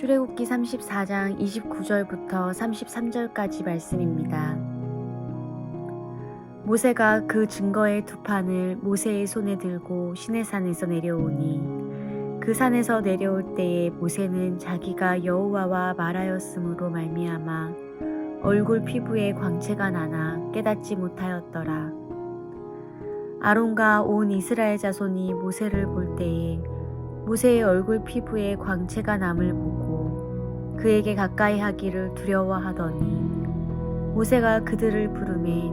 출애굽기 34장 29절부터 33절까지 말씀입니다. 모세가 그 증거의 두 판을 모세의 손에 들고 시내산에서 내려오니 그 산에서 내려올 때에 모세는 자기가 여호와와 말하였으므로 말미암아 얼굴 피부에 광채가 나나 깨닫지 못하였더라. 아론과 온 이스라엘 자손이 모세를 볼 때에 모세의 얼굴 피부에 광채가 남을 보고 그에게 가까이 하기를 두려워하더니 모세가 그들을 부르매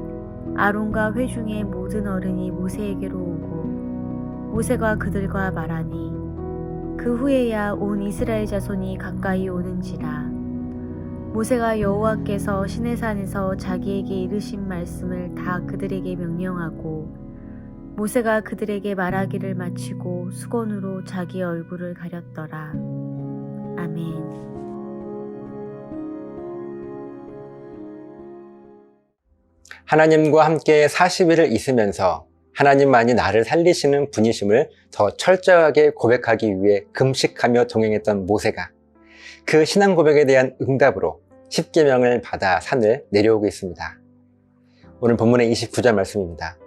아론과 회중의 모든 어른이 모세에게로 오고 모세가 그들과 말하니 그 후에야 온 이스라엘 자손이 가까이 오는지라. 모세가 여호와께서 시내산에서 자기에게 이르신 말씀을 다 그들에게 명령하고 모세가 그들에게 말하기를 마치고 수건으로 자기 얼굴을 가렸더라. 아멘. 하나님과 함께 40일을 있으면서 하나님만이 나를 살리시는 분이심을 더 철저하게 고백하기 위해 금식하며 동행했던 모세가 그 신앙 고백에 대한 응답으로 십계명을 받아 산을 내려오고 있습니다. 오늘 본문의 29절 말씀입니다.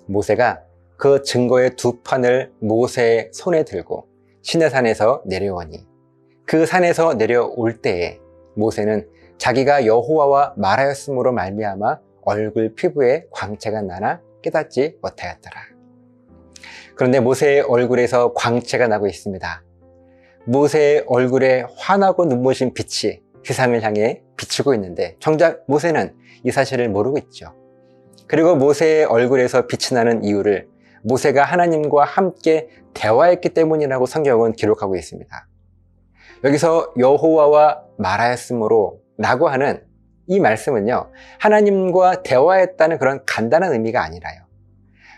모세가 그 증거의 두 판을 모세의 손에 들고 시내산에서 내려오니 그 산에서 내려올 때에 모세는 자기가 여호와와 말하였으므로 말미암아 얼굴 피부에 광채가 나나 깨닫지 못하였더라. 그런데 모세의 얼굴에서 광채가 나고 있습니다. 모세의 얼굴에 환하고 눈부신 빛이 세상을 향해 비추고 있는데 정작 모세는 이 사실을 모르고 있죠. 그리고 모세의 얼굴에서 빛이 나는 이유를 모세가 하나님과 함께 대화했기 때문이라고 성경은 기록하고 있습니다. 여기서 여호와와 말하였으므로 라고 하는 이 말씀은요, 하나님과 대화했다는 그런 간단한 의미가 아니라요.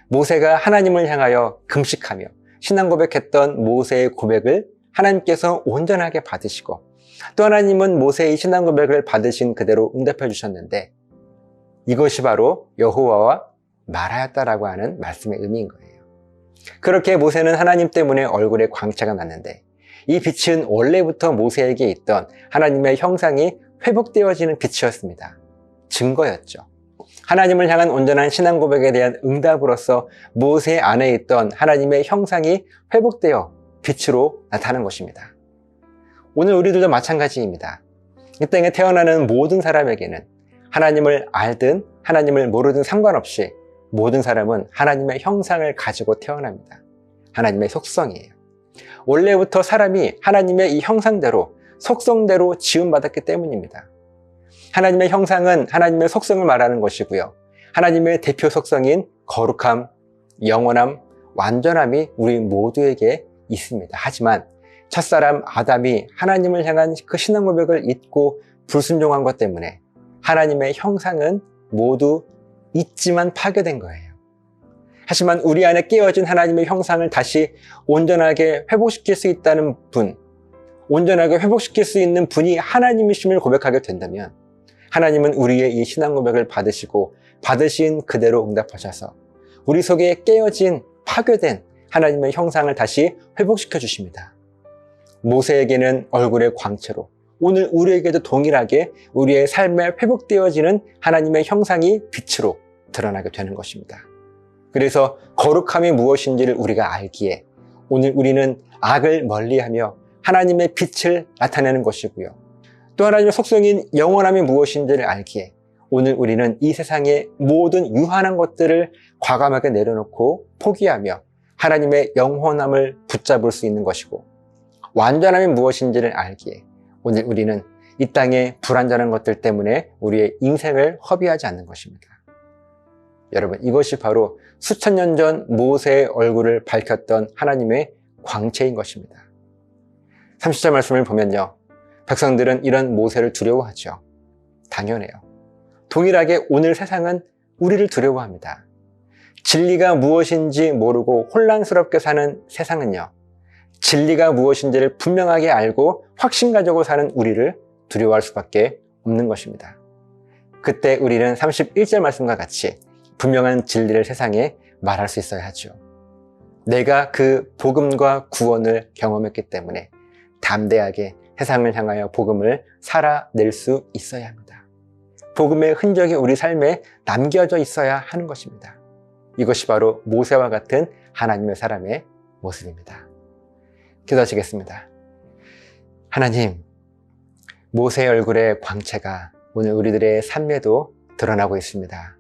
모세가 하나님을 향하여 금식하며 신앙 고백했던 모세의 고백을 하나님께서 온전하게 받으시고 또 하나님은 모세의 신앙 고백을 받으신 그대로 응답해 주셨는데 이것이 바로 여호와와 말하였다라고 하는 말씀의 의미인 거예요. 그렇게 모세는 하나님 때문에 얼굴에 광채가 났는데 이 빛은 원래부터 모세에게 있던 하나님의 형상이 회복되어지는 빛이었습니다. 증거였죠. 하나님을 향한 온전한 신앙 고백에 대한 응답으로서 모세 안에 있던 하나님의 형상이 회복되어 빛으로 나타나는 것입니다. 오늘 우리들도 마찬가지입니다. 이 땅에 태어나는 모든 사람에게는 하나님을 알든 하나님을 모르든 상관없이 모든 사람은 하나님의 형상을 가지고 태어납니다. 하나님의 속성이에요. 원래부터 사람이 하나님의 이 형상대로 속성대로 지음받았기 때문입니다. 하나님의 형상은 하나님의 속성을 말하는 것이고요. 하나님의 대표 속성인 거룩함, 영원함, 완전함이 우리 모두에게 있습니다. 하지만 첫사람 아담이 하나님을 향한 그 신앙 고백을 잊고 불순종한 것 때문에 하나님의 형상은 모두 있지만 파괴된 거예요. 하지만 우리 안에 깨어진 하나님의 형상을 다시 온전하게 회복시킬 수 있다는 분, 온전하게 회복시킬 수 있는 분이 하나님이심을 고백하게 된다면 하나님은 우리의 이 신앙 고백을 받으시고 받으신 그대로 응답하셔서 우리 속에 깨어진 파괴된 하나님의 형상을 다시 회복시켜 주십니다. 모세에게는 얼굴의 광채로 오늘 우리에게도 동일하게 우리의 삶에 회복되어지는 하나님의 형상이 빛으로 드러나게 되는 것입니다. 그래서 거룩함이 무엇인지를 우리가 알기에 오늘 우리는 악을 멀리하며 하나님의 빛을 나타내는 것이고요. 또 하나님의 속성인 영원함이 무엇인지를 알기에 오늘 우리는 이 세상의 모든 유한한 것들을 과감하게 내려놓고 포기하며 하나님의 영원함을 붙잡을 수 있는 것이고 완전함이 무엇인지를 알기에 오늘 우리는 이 땅의 불완전한 것들 때문에 우리의 인생을 허비하지 않는 것입니다. 여러분, 이것이 바로 수천 년 전 모세의 얼굴을 밝혔던 하나님의 광채인 것입니다. 30절 말씀을 보면요, 백성들은 이런 모세를 두려워하죠. 당연해요. 동일하게 오늘 세상은 우리를 두려워합니다. 진리가 무엇인지 모르고 혼란스럽게 사는 세상은요, 진리가 무엇인지를 분명하게 알고 확신 가지고 사는 우리를 두려워할 수밖에 없는 것입니다. 그때 우리는 31절 말씀과 같이 분명한 진리를 세상에 말할 수 있어야 하죠. 내가 그 복음과 구원을 경험했기 때문에 담대하게 세상을 향하여 복음을 살아낼 수 있어야 합니다. 복음의 흔적이 우리 삶에 남겨져 있어야 하는 것입니다. 이것이 바로 모세와 같은 하나님의 사람의 모습입니다. 기도하시겠습니다. 하나님, 모세의 얼굴의 광채가 오늘 우리들의 삶에도 드러나고 있습니다.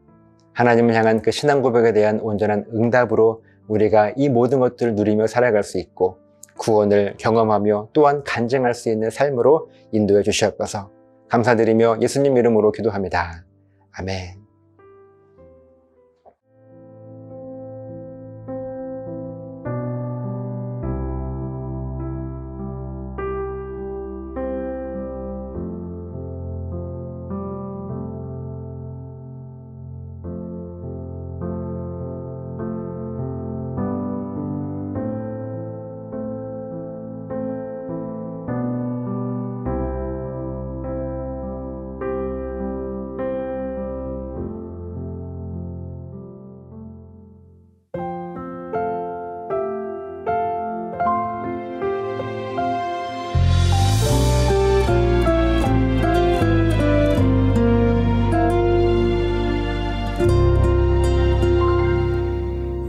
하나님을 향한 그 신앙 고백에 대한 온전한 응답으로 우리가 이 모든 것들을 누리며 살아갈 수 있고 구원을 경험하며 또한 간증할 수 있는 삶으로 인도해 주시옵소서. 감사드리며 예수님 이름으로 기도합니다. 아멘.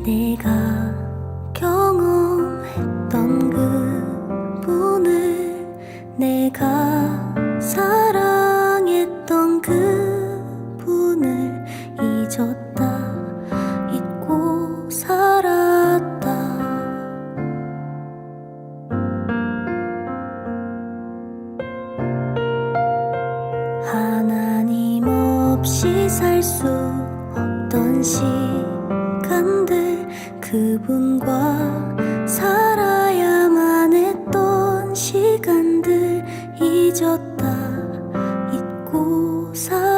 내가 경험했던 그분을, 내가 사랑했던 그분을 잊었다, 잊고 살았다. 하나님 없이 살 수 없던 시간들, 그분과 살아야만 했던 시간들 잊었다, 잊고 살았다.